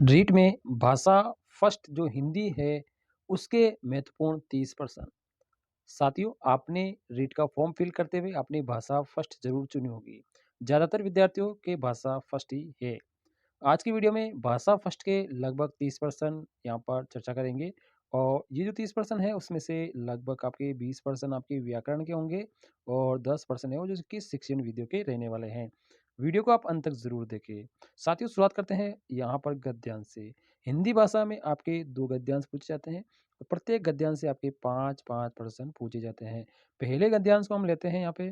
रीट में भाषा फर्स्ट जो हिंदी है, उसके महत्वपूर्ण 30%। साथियों, आपने रीट का फॉर्म फिल करते हुए अपनी भाषा फर्स्ट जरूर चुनी होगी। ज़्यादातर विद्यार्थियों के भाषा फर्स्ट ही है। आज की वीडियो में भाषा फर्स्ट के लगभग 30% यहाँ पर चर्चा करेंगे। और ये जो 30% है उसमें से लगभग आपके 20% आपके व्याकरण के होंगे और 10% है वो जो कि शिक्षण वीडियो के रहने वाले हैं। वीडियो को आप अंत तक जरूर देखें। साथियों, शुरुआत करते हैं यहाँ पर गद्यांश से। हिंदी भाषा में आपके 2 गद्यांश पूछे जाते हैं और प्रत्येक गद्यांश से आपके 5-5 प्रश्न पूछे जाते हैं। पहले गद्यांश को हम लेते हैं यहाँ पे।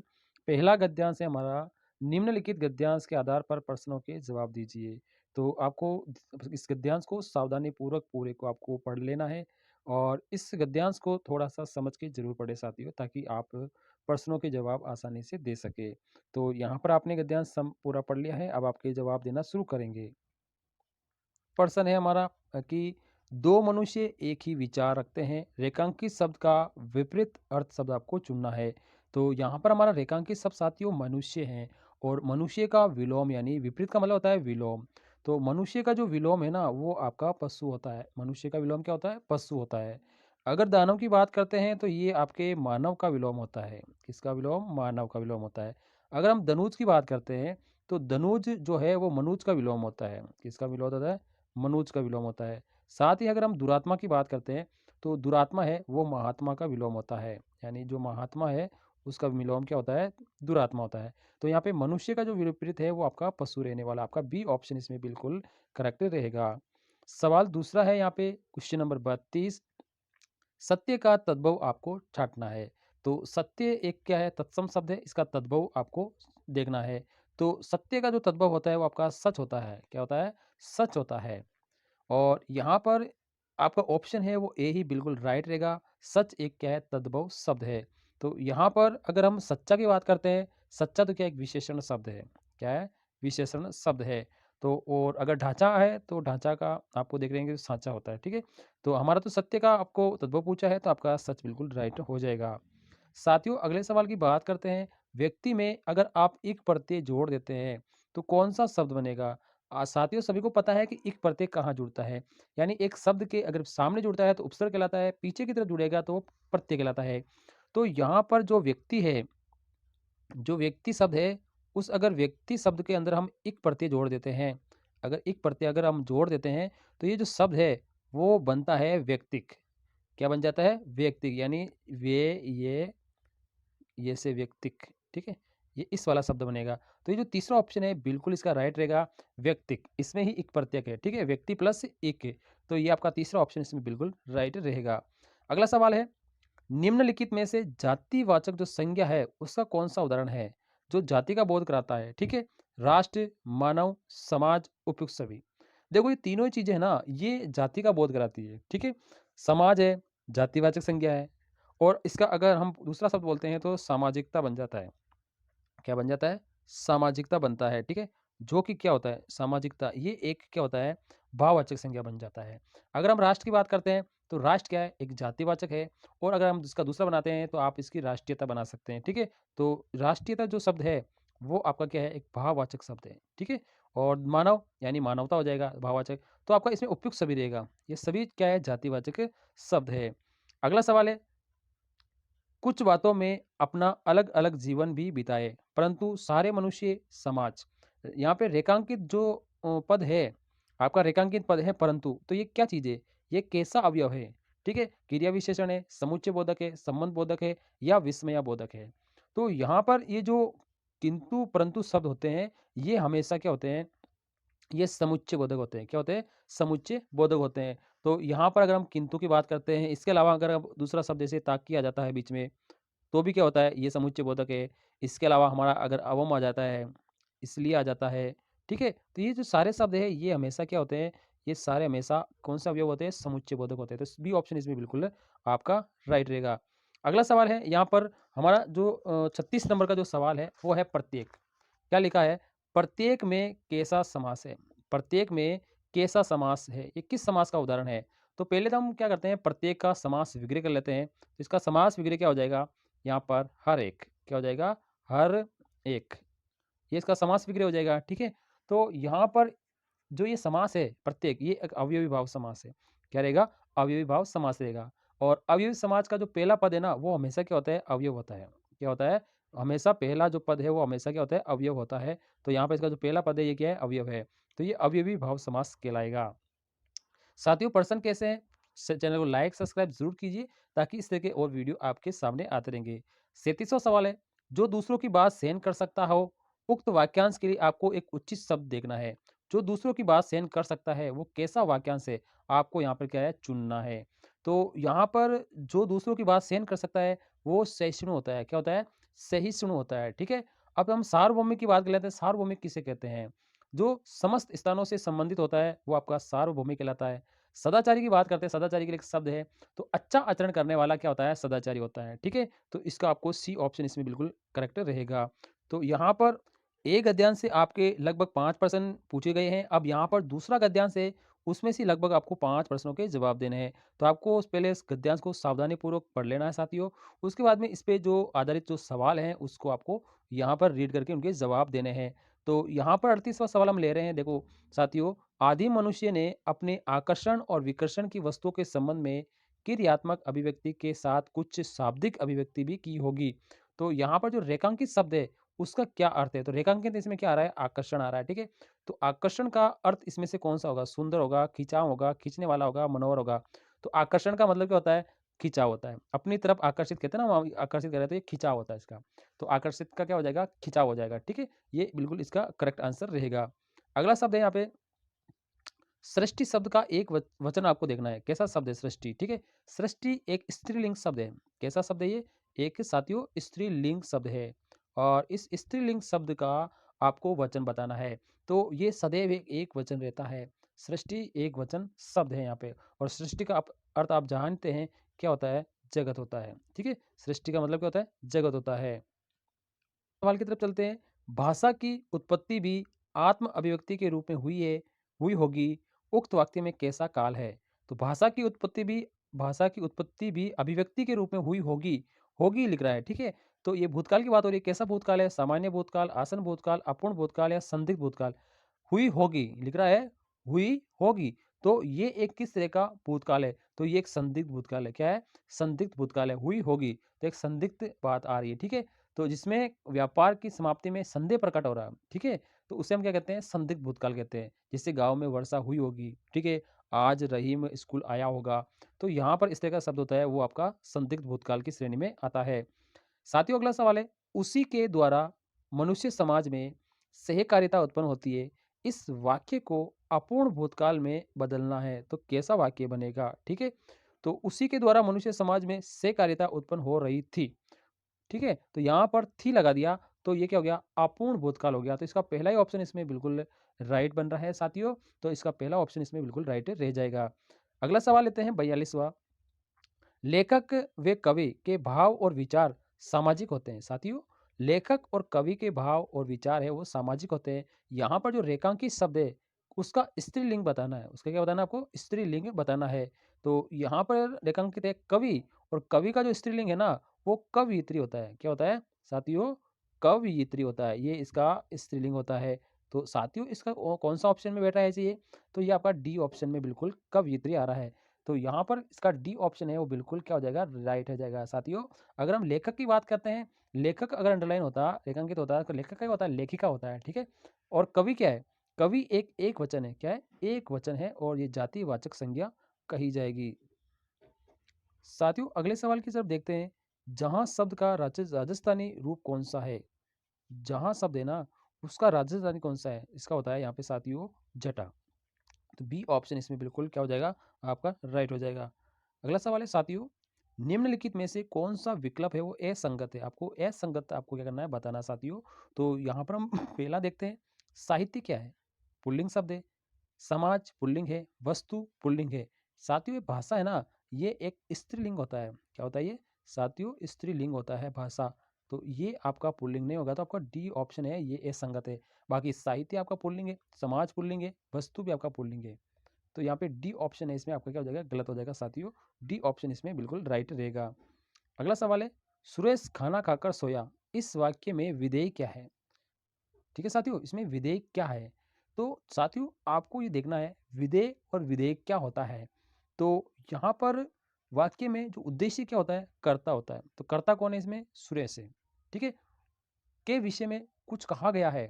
पहला गद्यांश है हमारा, निम्नलिखित गद्यांश के आधार पर प्रश्नों के जवाब दीजिए। तो आपको इस गद्यांश को सावधानी पूर्वक पूरे को आपको पढ़ लेना है और इस गद्यांश को थोड़ा-सा समझ के ज़रूर पढ़ें साथियों, ताकि आप प्रश्नों के जवाब आसानी से दे सकें। तो यहाँ पर आपने गद्यांश पूरा पढ़ लिया है, अब आपके जवाब देना शुरू करेंगे। प्रश्न है हमारा कि दो मनुष्य एक ही विचार रखते हैं, रेखांकित शब्द का विपरीत अर्थ शब्द आपको चुनना है। तो यहाँ पर हमारा रेखांकित शब्द साथियों मनुष्य हैं और मनुष्य का विलोम यानी विपरीत का मतलब होता है विलोम। तो मनुष्य का जो विलोम है ना वो आपका पशु होता है। मनुष्य का विलोम क्या होता है? पशु होता है। अगर दानव की बात करते हैं तो ये आपके मानव का विलोम होता है। किसका विलोम? मानव का विलोम होता है। अगर हम धनुज की बात करते हैं तो धनुज जो है वो मनुज का विलोम होता है। किसका विलोम होता है? मनोज का विलोम होता है। साथ ही अगर हम दुरात्मा की बात करते हैं, तो दुरात्मा है वो महात्मा का विलोम होता है। यानी जो महात्मा है उसका विलोम क्या होता है? दुरात्मा होता है। तो यहाँ पे मनुष्य का जो विपरीत है वो आपका पशु रहने वाला। आपका बी ऑप्शन इसमें बिल्कुल करेक्ट रहेगा। सवाल दूसरा है यहाँ पे क्वेश्चन नंबर 32। सत्य का तद्भव आपको छाँटना है। तो सत्य एक क्या है? तत्सम शब्द है, इसका तद्भव आपको देखना है। तो सत्य का जो तद्भव होता है वो आपका सच होता है। क्या होता है? सच होता है। और यहाँ पर आपका ऑप्शन है वो ए ही बिल्कुल राइट रहेगा। सच एक क्या है? तद्भव शब्द है। तो यहाँ पर अगर हम सच्चा की बात करते हैं, सच्चा तो क्या एक विशेषण शब्द है। क्या है? विशेषण शब्द है। तो और अगर ढाँचा है तो ढाँचा का आपको देख लेंगे साँचा होता है, ठीक है? तो हमारा तो सत्य का आपको तद्भव पूछा है तो आपका सच बिल्कुल राइट हो जाएगा। साथियों, अगले सवाल की बात करते हैं। व्यक्ति में अगर आप इक प्रत्यय जोड़ देते हैं तो कौन-सा शब्द बनेगा? साथियों, सभी को पता है कि इक प्रत्यय कहाँ जुड़ता है। यानी एक शब्द के अगर सामने जुड़ता है तो उपसर्ग कहलाता है, पीछे की तरफ जुड़ेगा तो प्रत्यय कहलाता है। तो यहाँ पर जो व्यक्ति है, जो व्यक्ति शब्द है, उस अगर व्यक्ति शब्द के अंदर हम इक प्रत्यय जोड़ देते हैं, अगर इक प्रत्यय अगर हम जोड़ देते हैं, तो ये जो शब्द है वो बनता है व्यक्तिक। क्या बन जाता है? व्यक्तिक। यानी ये से व्यक्तिक, ठीक है? ये इस वाला शब्द बनेगा। तो ये जो तीसरा ऑप्शन है बिल्कुल इसका राइट रहेगा, व्यक्तिक। इसमें ही इक प्रत्यय है, ठीक है? व्यक्ति प्लस इक। तो ये आपका तीसरा ऑप्शन इसमें बिल्कुल राइट रहेगा। अगला सवाल है, निम्नलिखित में से जातिवाचक जो संज्ञा है उसका कौन-सा उदाहरण है, जो जाति का बोध कराता है, ठीक है? राष्ट्र, मानव, समाज, उपयुक्त सभी। देखो ये तीनों ही चीज़ें हैं ना, ये जाति का बोध कराती है, ठीक है? समाज है, जातिवाचक संज्ञा है और इसका अगर हम दूसरा शब्द बोलते हैं तो सामाजिकता बन जाता है। क्या बन जाता है? सामाजिकता बनता है, ठीक है? जो कि क्या होता है? सामाजिकता, ये एक क्या होता है? भाववाचक संज्ञा बन जाता है। अगर हम राष्ट्र की बात करते हैं, तो राष्ट्र क्या है? एक जातिवाचक है और अगर हम इसका दूसरा बनाते हैं, तो आप इसकी राष्ट्रीयता बना सकते हैं, ठीक है? तो राष्ट्रीयता जो शब्द है, वो आपका क्या है? एक भाववाचक शब्द है, ठीक है? और मानव यानी मानवता हो जाएगा भाववाचक। तो आपका इसमें उपयुक्त सभी रहेगा। ये सभी क्या है? जातिवाचक शब्द है। अगला सवाल है, कुछ बातों में अपना अलग-अलग जीवन भी बिताए, परंतु सारे मनुष्य समाज। यहाँ पे रेखांकित जो पद है, आपका रेखांकित पद है परंतु, तो ये क्या चीज़ है? ये कैसा अवयव है? ठीक है? क्रिया विशेषण है, समुच्चय बोधक है, संबंध बोधक है या विस्मया बोधक है? तो यहाँ पर ये जो किंतु, परंतु शब्द होते हैं, ये हमेशा क्या होते हैं? ये समुच्चय बोधक होते हैं। क्या होते हैं? समुच्चय बोधक होते हैं। तो यहाँ पर अगर हम किंतु की बात करते हैं, इसके अलावा अगर अब दूसरा शब्द जैसे ताकि आ जाता है बीच में, तो भी क्या होता है? ये समुच्चय बोधक है। इसके अलावा हमारा अगर अवम आ जाता है, इसलिए आ जाता है, ठीक है? तो ये जो सारे शब्द हैं, ये हमेशा क्या होते हैं? ये सारे हमेशा कौन-से अवयव होते हैं? समुच्चय बोधक होते हैं। तो बी ऑप्शन इसमें बिल्कुल आपका राइट रहेगा। अगला सवाल है, यहाँ पर हमारा जो 36 नंबर का जो सवाल है, वो है प्रत्येक। क्या लिखा है? प्रत्येक में कैसा समास है? प्रत्येक में कैसा समास है? ये किस समास का उदाहरण है? तो पहले तो हम क्या करते हैं? प्रत्येक का समास विग्रह कर लेते हैं। तो इसका समास विग्रह क्या हो जाएगा? यहाँ पर हर एक। क्या हो जाएगा? हर एक। ये इसका समास विग्रह हो जाएगा, ठीक है? तो यहाँ पर जो ये समास है प्रत्येक, ये एक अवयवी भाव समास है। क्या रहेगा? अवयवी भाव समास रहेगा। और अवयवी समाज का जो पहला पद है ना, वो हमेशा क्या होता है? अवयव होता है। क्या होता है? हमेशा पहला जो पद है वो हमेशा क्या होता है? अवयव होता है। तो यहाँ पे इसका जो पहला पद है ये क्या है? अवयव है। तो ये अवयवी भाव समास कहलाएगा। साथियों, प्रश्न कैसे हैं? चैनल को लाइक सब्सक्राइब जरूर कीजिए ताकि इस तरह के और वीडियो आपके सामने आते रहेंगे। 37वां सवाल है, जो दूसरों की बात सहन कर सकता हो, उक्त वाक्यांश के लिए आपको एक उचित शब्द देखना है। जो दूसरों की बात सहन कर सकता है वो कैसा वाक्यांश है, आपको यहाँ पर क्या है? चुनना है। तो यहाँ पर जो दूसरों की बात सहन कर सकता है वो सहिष्णु होता है। क्या होता है? सहिष्णु होता है। ठीक है। अब हम सार्वभौमिक की बात कर लेते हैं। सार्वभौमिक किसे कहते हैं? जो समस्त स्थानों से संबंधित होता है वो आपका सार्वभौमिक कहलाता है। सदाचारी की बात करते हैं। सदाचारी के लिए एक शब्द है, तो अच्छा आचरण करने वाला क्या होता है? सदाचारी होता है। ठीक है। तो इसका आपको सी ऑप्शन इसमें बिल्कुल करेक्ट रहेगा। तो यहाँ पर एक गद्यांश से आपके लगभग 5 प्रश्न पूछे गए हैं। अब यहाँ पर दूसरा गद्यांश है, उसमें से लगभग आपको 5 प्रश्नों के जवाब देने हैं। तो आपको पहले इस गद्यांश को सावधानी पूर्वक पढ़ लेना है साथियों। उसके बाद में इस पे जो आधारित जो सवाल हैं उसको आपको यहाँ पर रीड करके उनके जवाब देने हैं। तो यहाँ पर 38वां सवाल हम ले रहे हैं। देखो साथियों, आदिम मनुष्य ने अपने आकर्षण और विकर्षण की वस्तुओं के संबंध में क्रियात्मक अभिव्यक्ति के साथ कुछ शाब्दिक अभिव्यक्ति भी की होगी। तो यहाँ पर जो रेखांकित शब्द है उसका क्या अर्थ है? तो रेखांकित इसमें क्या आ रहा है? आकर्षण आ रहा है। ठीक है। तो आकर्षण का अर्थ इसमें से कौन सा होगा? सुंदर होगा, खिंचाव होगा, खींचने वाला होगा, मनोहर होगा। तो आकर्षण का मतलब क्या होता है? खिंचाव होता है। अपनी तरफ आकर्षित कहते हैं ना, वहाँ आकर्षित कर रहे हैं, तो ये खिंचाव होता है इसका। तो आकर्षित का क्या हो जाएगा? खिंचाव हो जाएगा। ठीक है। ये बिल्कुल इसका करेक्ट आंसर रहेगा। अगला शब्द है यहाँ पे सृष्टि शब्द का एक वचन आपको देखना है। कैसा शब्द है सृष्टि? ठीक है। सृष्टि एक स्त्रीलिंग शब्द है। कैसा शब्द है ये? एक साथियों स्त्रीलिंग शब्द है। और इस स्त्रीलिंग शब्द का आपको वचन बताना है। तो ये सदैव एक वचन रहता है। सृष्टि एक वचन शब्द है यहाँ पे। और सृष्टि का अर्थ आप जानते हैं क्या होता है? जगत होता है। ठीक है। सृष्टि का मतलब क्या होता है? जगत होता है। सवाल की तरफ चलते हैं। भाषा की उत्पत्ति भी आत्म अभिव्यक्ति के रूप में हुई होगी, उक्त वाक्य में कैसा काल है? तो भाषा की उत्पत्ति भी अभिव्यक्ति के रूप में हुई होगी, होगी लिख रहा है। ठीक है। तो ये भूतकाल की बात हो रही है। कैसा भूतकाल है? सामान्य भूतकाल, आसन भूतकाल, अपूर्ण भूतकाल या संदिग्ध भूतकाल? हुई होगी लिख रहा है, हुई होगी। तो ये एक किस तरह का भूतकाल है? तो ये एक संदिग्ध भूतकाल है। क्या है? संदिग्ध भूतकाल है। हुई होगी तो एक संदिग्ध बात आ रही है। ठीक है। तो जिसमें व्यापार की समाप्ति में संदेह प्रकट हो रहा है। ठीक है। तो उसे हम क्या कहते हैं? संदिग्ध भूतकाल कहते हैं। जिससे गाँव में वर्षा हुई होगी। ठीक है। आज रहीम स्कूल आया होगा। तो यहाँ पर इस तरह का शब्द होता है, वो आपका संदिग्ध भूतकाल की श्रेणी में आता है। साथियों, अगला सवाल है, उसी के द्वारा मनुष्य समाज में सहकारिता उत्पन्न होती है। इस वाक्य को अपूर्ण भूतकाल में बदलना है तो कैसा वाक्य बनेगा? ठीक है। तो उसी के द्वारा मनुष्य समाज में सहकारिता उत्पन्न हो रही थी। ठीक है। तो यहाँ पर थी लगा दिया तो ये क्या हो गया? अपूर्ण भूतकाल हो गया। तो इसका पहला ही ऑप्शन इसमें बिल्कुल राइट बन रहा है साथियों। तो इसका पहला ऑप्शन इसमें बिल्कुल राइट रह जाएगा। अगला सवाल लेते हैं 42वां। लेखक व कवि के भाव और विचार सामाजिक होते हैं। साथियों, लेखक और कवि के भाव और विचार है वो सामाजिक होते हैं। यहाँ पर जो रेखांकित शब्द है उसका स्त्रीलिंग बताना है। उसका क्या बताना है आपको? स्त्रीलिंग बताना है। तो यहाँ पर रेखांकित है कवि, और कवि का जो स्त्रीलिंग है ना वो कवयित्री होता है। क्या होता है साथियों? कवयित्री होता है। ये इसका स्त्रीलिंग होता है। तो साथियों, इसका कौन सा ऑप्शन में बैठा है ये? तो ये आपका डी ऑप्शन में बिल्कुल कवयित्री आ रहा है। तो यहाँ पर इसका डी ऑप्शन है वो बिल्कुल क्या हो जाएगा? राइट हो जाएगा। साथियों, अगर हम लेखक की बात करते हैं, लेखक अगर अंडरलाइन होता, रेखांकित होता है, तो लेखक क्या होता है? लेखिका होता है। ठीक है। और कवि क्या है? कवि एक वचन है। क्या है? एक वचन है और ये जातिवाचक संज्ञा कही जाएगी। साथियों, अगले सवाल की तरफ देखते हैं। जहां शब्द का राजस्थानी रूप कौन सा है? जहां शब्द है ना उसका राजस्थानी कौन सा है? इसका होता है यहाँ पे साथियों जटा। तो बी ऑप्शन इसमें बिल्कुल क्या हो जाएगा? आपका राइट हो जाएगा। अगला सवाल है साथियों, निम्नलिखित में से कौन सा विकल्प है वो असंगत है? आपको असंगत आपको क्या करना है? बताना साथियों। तो यहाँ पर हम पहला देखते हैं। साहित्य क्या है? पुल्लिंग शब्द है। समाज पुल्लिंग है। वस्तु पुल्लिंग है। साथियों, ये भाषा है ना ये एक स्त्रीलिंग होता है। क्या होता है ये? साथियों, स्त्रीलिंग होता है भाषा। तो ये आपका पुल्लिंग नहीं होगा। तो आपका डी ऑप्शन है ये असंगत है। बाकी साहित्य आपका पुल्लिंग है, समाज पुल्लिंग है, वस्तु भी आपका पुल्लिंग है। तो यहाँ पे डी ऑप्शन है इसमें आपका क्या हो जाएगा? गलत हो जाएगा साथियों। डी ऑप्शन इसमें बिल्कुल राइट रहेगा। अगला सवाल है, सुरेश खाना खाकर सोया, इस वाक्य में विधेय क्या है? ठीक है साथियों, इसमें विधेय क्या है? तो साथियों आपको ये देखना है विधेय और विधेय क्या होता है। तो यहाँ पर वाक्य में जो उद्देश्य क्या होता है? कर्ता होता है। तो कर्ता कौन है इसमें? सुरेश है। ठीक है? के विषय में कुछ कहा गया है।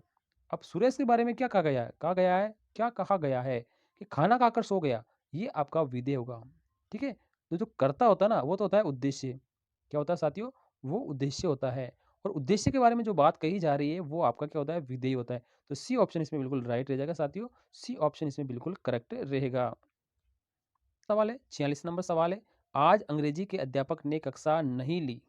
अब सुरेश के बारे में क्या कहा गया है? कहा गया है क्या कहा गया है कि खाना खाकर सो गया। ये आपका विधेय होगा। ठीक है? तो जो कर्ता होता है ना, वो तो होता है उद्देश्य। क्या होता है साथियों? वो उद्देश्य होता है और उद्देश्य के बारे में जो बात कही जा रही है, वो आपका क्या होता है? विधेय होता है। तो सी ऑप्शन इसमें बिल्कुल राइट रह जाएगा साथियों। सी ऑप्शन इसमें बिल्कुल करेक्ट रहेगा। सवाल है 46 नंबर सवाल है, आज अंग्रेजी के अध्यापक ने कक्षा नहीं ली।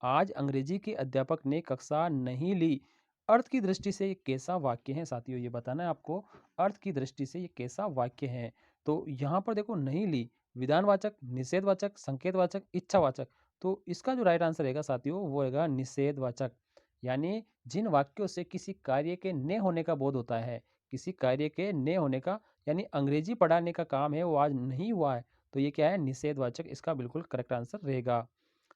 आज अंग्रेजी के अध्यापक ने कक्षा नहीं ली। अर्थ की दृष्टि से ये कैसा वाक्य है साथियों? ये बताना है आपको। अर्थ की दृष्टि से ये कैसा वाक्य है? तो यहाँ पर देखो नहीं ली, विधानवाचक, निषेधवाचक, संकेतवाचक, इच्छावाचक। तो इसका जो राइट आंसर रहेगा साथियों वो रहेगा निषेधवाचक। यानी जिन वाक्यों से किसी कार्य के न होने का बोध होता है, किसी कार्य के न होने का, यानी अंग्रेजी पढ़ाने का काम है वो आज नहीं हुआ है, तो ये क्या है? निषेधवाचक। इसका बिल्कुल करेक्ट आंसर रहेगा।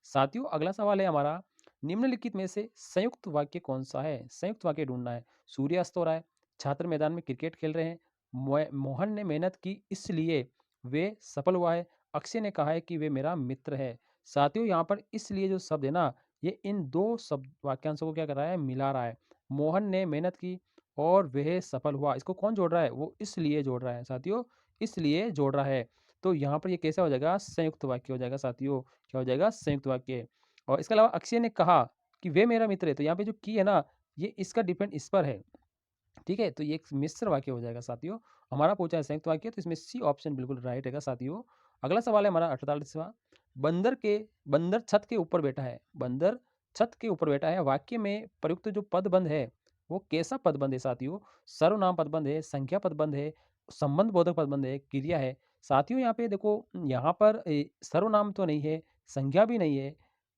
साथियों अगला सवाल है हमारा, निम्नलिखित में से संयुक्त वाक्य कौन सा है? संयुक्त वाक्य ढूंढना है। सूर्य अस्त हो रहा है, छात्र मैदान में क्रिकेट खेल रहे हैं, मोहन ने मेहनत की इसलिए वे सफल हुआ है, अक्षय ने कहा है कि वे मेरा मित्र है। साथियों यहाँ पर इसलिए जो शब्द है ना, ये इन दो शब्द वाक्यांशों को क्या कर रहा है? मिला रहा है। मोहन ने मेहनत की और वह सफल हुआ, इसको कौन जोड़ रहा है? वो इसलिए जोड़ रहा है साथियों, इसलिए जोड़ रहा है। तो यहाँ पर ये कैसा हो जाएगा? संयुक्त वाक्य हो जाएगा साथियों। क्या हो जाएगा? संयुक्त वाक्य। और इसके अलावा अक्षय ने कहा कि वे मेरा मित्र है, तो यहाँ पे जो की है ना, ये इसका डिपेंड इस पर है। ठीक है? तो ये एक मिश्र वाक्य हो जाएगा साथियों। हमारा पूछा है संयुक्त वाक्य, तो इसमें सी ऑप्शन बिल्कुल राइट रहेगा साथियों। अगला सवाल है हमारा 48वां, बंदर छत के ऊपर बैठा है। बंदर छत के ऊपर बैठा है। वाक्य में प्रयुक्त जो पदबंध है, वो कैसा पदबंध है साथियों? सर्वनाम पदबंध है, संख्या पदबंध है, संबंध बोधक पदबंध है, क्रिया है। साथियों यहाँ पे देखो, यहाँ पर सर्वनाम तो नहीं है, संज्ञा भी नहीं है,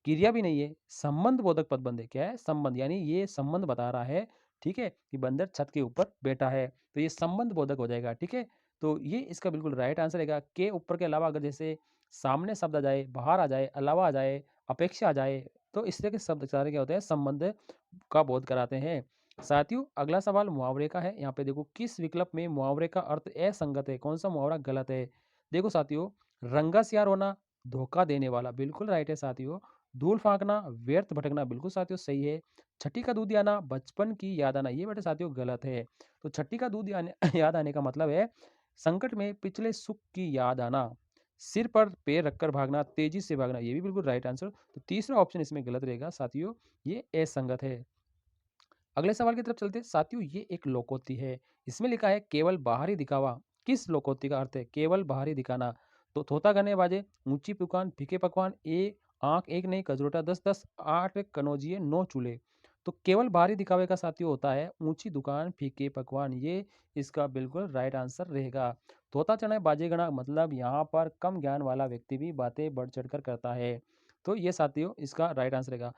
क्रिया भी नहीं है, संबंध बोधक पदबंध है। क्या है? संबंध, यानी ये संबंध बता रहा है। ठीक है? कि बंदर छत के ऊपर बैठा है, तो ये संबंध बोधक हो जाएगा। ठीक है? तो ये इसका बिल्कुल राइट आंसर रहेगा। के ऊपर के अलावा अगर जैसे सामने शब्द आ जाए, बाहर आ जाए, अलावा आ जाए, अपेक्षा आ जाए, तो इस तरह के शब्द सारे क्या होते हैं? संबंध का बोध कराते हैं। साथियों अगला सवाल मुहावरे का है। यहाँ पे देखो किस विकल्प में मुहावरे का अर्थ असंगत है? कौन सा मुहावरा गलत है? देखो साथियों, रंगा सियार होना, धोखा देने वाला, बिल्कुल राइट है साथियों। धूल फांकना, व्यर्थ भटकना, बिल्कुल साथियों सही है। छठी का दूध आना, बचपन की याद आना, ये बेटे साथियों गलत है। तो छठी का दूध आने याद आने का मतलब है संकट में पिछले सुख की याद आना, सिर पर पैर रखकर भागना, तेजी से भागना, ये भी बिल्कुल राइट आंसर। तो तीसरा ऑप्शन इसमें गलत रहेगा साथियों, ये असंगत है। अगले सवाल की तरफ चलते हैं साथियों, ये एक लोकोक्ति है। इसमें लिखा है केवल बाहरी दिखावा। किस लोकोक्ति का अर्थ है? केवल बाहरी दिखाना। तो तोता गने बाजे, ऊंची पुकान, फीके पकवान, ए आंख एक नहीं कजरोटा 10-10, 8 कनौजिए 9 चूल्हे। तो केवल बाहरी दिखावे का साथियों होता है ऊंची दुकान, फीके पकवान, ये इसका बिल्कुल राइट आंसर रहेगा। तोता चने बाजे गणा, मतलब यहाँ पर कम ज्ञान वाला व्यक्ति भी बातें बढ़ चढ़कर करता है। तो ये साथियों इसका राइट आंसर रहेगा।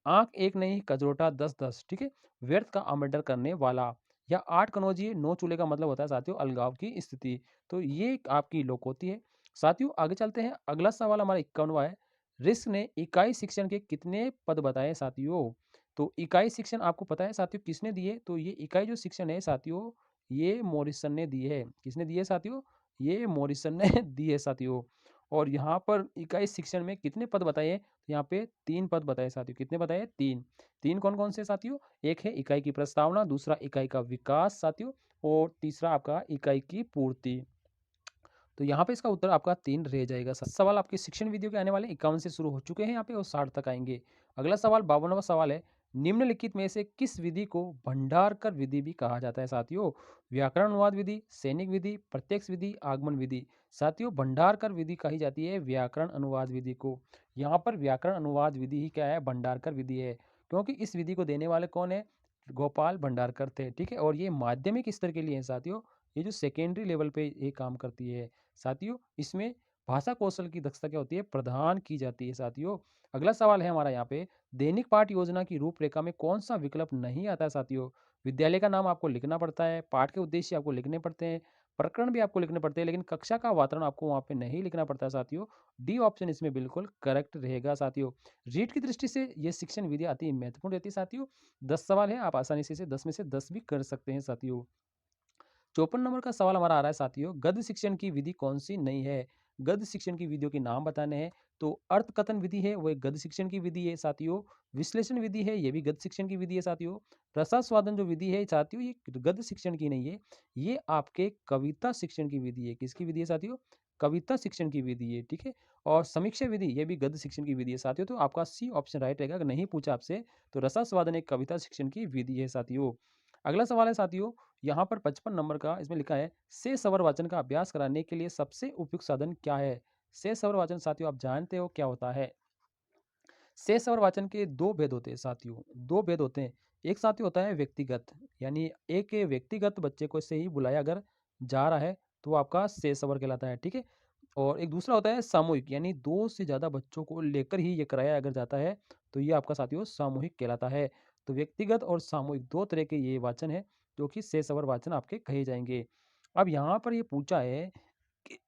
आंख एक नहीं कजरोटा 10-10, ठीक है? व्यर्थ का आमंत्रण करने वाला, या 8 कनौजिए 9 चूल्हे का मतलब होता है साथियों अलगाव की स्थिति। तो ये एक आपकी लोक होती है। साथियों आगे चलते हैं। अगला सवाल हमारा 51वां है। रिस्क ने इकाई शिक्षण के कितने पद बताए साथियों? तो इकाई शिक्षण आपको पता है साथियों किसने दिए? तो ये इकाई जो शिक्षण है साथियों, ये मॉरिसन ने दी है। किसने दी है साथियों? ये मॉरिसन ने दी है साथियों। और यहाँ पर इकाई शिक्षण में कितने पद बताए हैं? तो यहाँ पे 3 पद बताए साथियों। कितने बताए? 3। 3 कौन-कौन से साथियों? एक है इकाई की प्रस्तावना, दूसरा इकाई का विकास साथियों, और तीसरा आपका इकाई की पूर्ति। तो यहाँ पे इसका उत्तर आपका 3 रह जाएगा। सवाल आपके शिक्षण वीडियो के आने वाले 51 से शुरू हो चुके हैं यहाँ पे और 60 तक आएँगे। अगला सवाल 52वां सवाल है, निम्नलिखित में से किस विधि को भंडारकर विधि भी कहा जाता है साथियों? व्याकरण अनुवाद विधि, सैनिक विधि, प्रत्यक्ष विधि, आगमन विधि। साथियों भंडारकर विधि कही जाती है व्याकरण अनुवाद विधि को। यहाँ पर व्याकरण अनुवाद विधि ही क्या है? भंडारकर विधि है। क्योंकि इस विधि को देने वाले कौन है? गोपाल भंडारकर थे। ठीक है? और ये माध्यमिक स्तर के लिए है साथियों। ये जो सेकेंडरी लेवल पे ये काम करती है। साथियों इसमें भाषा कौशल की दक्षता क्या होती है? प्रदान की जाती है साथियों। अगला सवाल है हमारा यहाँ पे, दैनिक पाठ योजना की रूपरेखा में कौन सा विकल्प नहीं आता है साथियों? विद्यालय का नाम आपको लिखना पड़ता है, पाठ के उद्देश्य आपको लिखने पड़ते हैं, प्रकरण भी आपको लिखने पड़ते हैं, लेकिन कक्षा का वातावरण आपको वहाँ पे नहीं लिखना पड़ता है साथियों। डी ऑप्शन इसमें बिल्कुल करेक्ट रहेगा साथियों। रीट की दृष्टि से ये शिक्षण विधि अति महत्वपूर्ण रहती है साथियों। 10 सवाल है, आप आसानी से इसे 10 में से 10 भी कर सकते हैं साथियों। 54 नंबर का सवाल हमारा आ रहा है साथियों, गद्य शिक्षण की विधि कौन-सी नहीं है? गद्य शिक्षण की विधियों के नाम बताने हैं, तो अर्थकथन विधि है, वो एक गद्य शिक्षण की विधि है साथियों। विश्लेषण विधि है, ये भी गद्य शिक्षण की विधि है साथियों। रसास्वादन जो विधि है साथियों, ये गद्य शिक्षण की नहीं है, ये आपके कविता शिक्षण की विधि है। किसकी विधि है साथियों? कविता शिक्षण की विधि है, ठीक है? और समीक्षा विधि, ये भी गद्य शिक्षण की विधि है साथियों, तो आपका सी ऑप्शन राइट रहेगा। अगर नहीं पूछा आपसे, तो रसास्वादन एक कविता शिक्षण की विधि है साथियों। अगला सवाल है साथियों, यहाँ पर 55 नंबर का इसमें लिखा है, से स्वर वाचन का अभ्यास कराने के लिए सबसे उपयुक्त साधन क्या है? से स्वर वाचन साथियों आप जानते हो क्या होता है? से स्वर वाचन के 2 भेद होते हैं साथियों, 2 भेद होते हैं। एक साथियों होता है व्यक्तिगत, यानी एक व्यक्तिगत बच्चे को से ही बुलाया अगर जा रहा है, तो वो आपका से स्वर कहलाता है, ठीक है? और एक दूसरा होता है सामूहिक, यानी 2 से ज़्यादा बच्चों को लेकर ही ये कराया अगर जाता है, तो ये आपका साथियों सामूहिक कहलाता है। तो व्यक्तिगत और सामूहिक 2 तरह के ये वाचन हैं, जो कि से स्वर वाचन आपके कहे जाएँगे। अब यहाँ पर ये पूछा है कि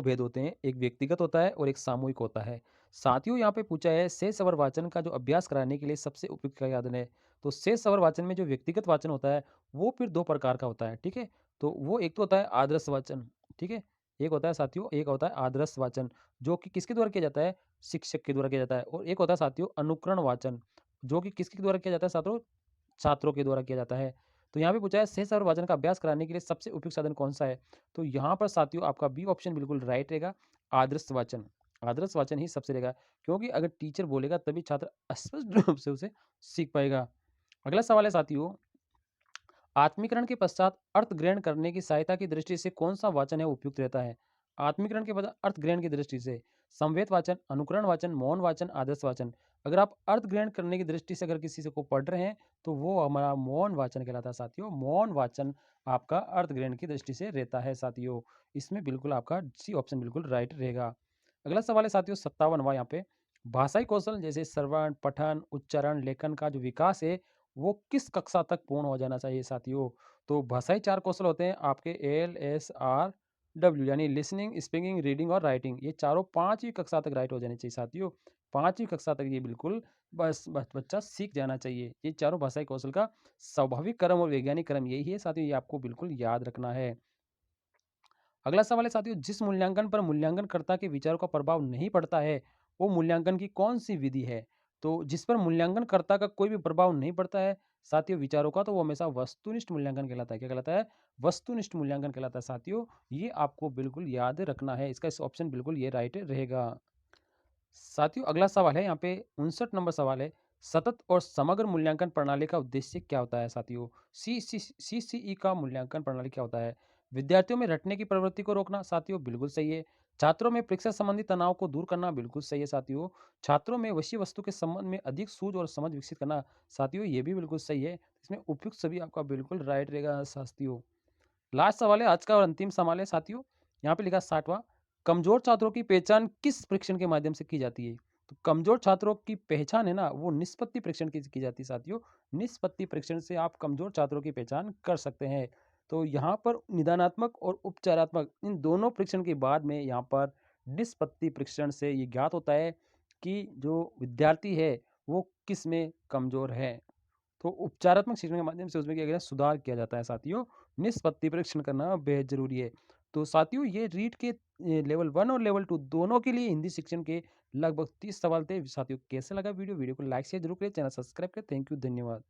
भेद होते हैं, एक व्यक्तिगत होता है और एक सामूहिक होता है। साथियों यहाँ पे पूछा है से स्वर वाचन का जो अभ्यास कराने के लिए सबसे उपयुक्त क्या साधन है? तो से स्वर वाचन में जो व्यक्तिगत वाचन होता है, वो फिर 2 प्रकार का होता है, ठीक है? तो वो एक तो होता है आदर्श वाचन, ठीक है? एक होता है साथियों, एक होता है आदर्श वाचन, जो कि किसके द्वारा किया जाता है? शिक्षक के द्वारा किया जाता है, और एक होता है साथियों अनुकरण वाचन, जो कि किसके द्वारा किया जाता है साथियों? छात्रों के द्वारा किया जाता है। तो यहाँ पे पूछा है सहज और वाचन का अभ्यास कराने के लिए सबसे उपयुक्त साधन कौन-सा है? तो यहाँ पर साथियों आपका बी ऑप्शन बिल्कुल राइट रहेगा, आदर्श वाचन। आदर्श वाचन ही सबसे रहेगा, क्योंकि अगर टीचर बोलेगा तभी छात्र स्पष्ट रूप से उसे सीख पाएगा। अगला सवाल है साथियों, आत्मीकरण के पश्चात अर्थ ग्रहण करने की सहायता की दृष्टि से कौन-सा वाचन है उपयुक्त रहता है? आत्मीकरण के बाद अर्थ ग्रहण की दृष्टि से संवेद वाचन, अनुकरण वाचन, मौन वाचन, आदर्श वाचन। अगर आप अर्थ ग्रहण करने की दृष्टि से अगर किसी से को पढ़ रहे हैं, तो वो हमारा मौन वाचन कहलाता है साथियों। मौन वाचन आपका अर्थ ग्रहण की दृष्टि से रहता है साथियों। इसमें बिल्कुल आपका सी ऑप्शन बिल्कुल राइट रहेगा। अगला सवाल है साथियों 57वां यहाँ पे, भाषाई कौशल जैसे श्रवण, पठन, उच्चारण, लेखन का जो विकास है, वो किस कक्षा तक पूर्ण हो जाना चाहिए साथियों? तो भाषाई 4 कौशल होते हैं आपके एल, एस, आर, डब्ल्यू, यानी लिसनिंग, स्पीकिंग, रीडिंग और राइटिंग। ये चारों 5वीं कक्षा तक राइट हो जाने चाहिए साथियों। 5वीं कक्षा तक ये बिल्कुल बस बच्चा सीख जाना चाहिए। ये चारों भाषाई कौशल का स्वाभाविक क्रम और वैज्ञानिक क्रम यही है साथियों, ये आपको बिल्कुल याद रखना है। अगला सवाल है साथियों, जिस मूल्यांकन पर मूल्यांकनकर्ता के विचारों का प्रभाव नहीं पड़ता है, वो मूल्यांकन की कौन-सी विधि है? तो जिस पर मूल्यांकनकर्ता का कोई भी प्रभाव नहीं पड़ता है साथियों विचारों का, तो वो हमेशा वस्तुनिष्ठ मूल्यांकन कहलाता है। क्या कहलाता है? वस्तुनिष्ठ मूल्यांकन कहलाता है साथियों। ये आपको बिल्कुल याद रखना है। इसका इस ऑप्शन बिल्कुल ये राइट रहेगा। साथियों अगला सवाल है यहाँ पे 59 नंबर सवाल है, सतत और समग्र मूल्यांकन प्रणाली का उद्देश्य क्या होता है साथियों? सीसीई का मूल्यांकन प्रणाली क्या होता है? विद्यार्थियों में रटने की प्रवृत्ति को रोकना साथियों बिल्कुल सही है। छात्रों में परीक्षा संबंधी तनाव को दूर करना बिल्कुल सही है साथियों। छात्रों में विषय वस्तु के संबंध में अधिक सूझ और समझ विकसित करना साथियों ये भी बिल्कुल सही है। इसमें उपयुक्त सभी आपका बिल्कुल राइट रहेगा साथियों। लास्ट सवाल है आज का और अंतिम सवाल है साथियों, यहाँ पे लिखा 60वां, कमजोर छात्रों की पहचान किस परीक्षण के माध्यम से की जाती है? तो कमजोर छात्रों की पहचान है ना, वो निष्पत्ति परीक्षण की जाती है साथियों। निष्पत्ति परीक्षण से आप कमजोर छात्रों की पहचान कर सकते हैं। तो यहाँ पर निदानात्मक और उपचारात्मक इन दोनों परीक्षण के बाद में यहाँ पर निष्पत्ति परीक्षण से ये ज्ञात होता है कि जो विद्यार्थी है वो किस में कमजोर है। तो उपचारात्मक शिक्षण के माध्यम से उसमें क्या गया सुधार किया जाता है साथियों। निष्पत्ति परीक्षण करना बेहद जरूरी है। तो साथियों ये रीट के लेवल 1 और लेवल 2 दोनों के लिए हिंदी शिक्षण के लगभग 30 सवाल थे। साथियों कैसे लगा वीडियो को लाइक शेयर जरूर करें, चैनल सब्सक्राइब करें। थैंक यू, धन्यवाद।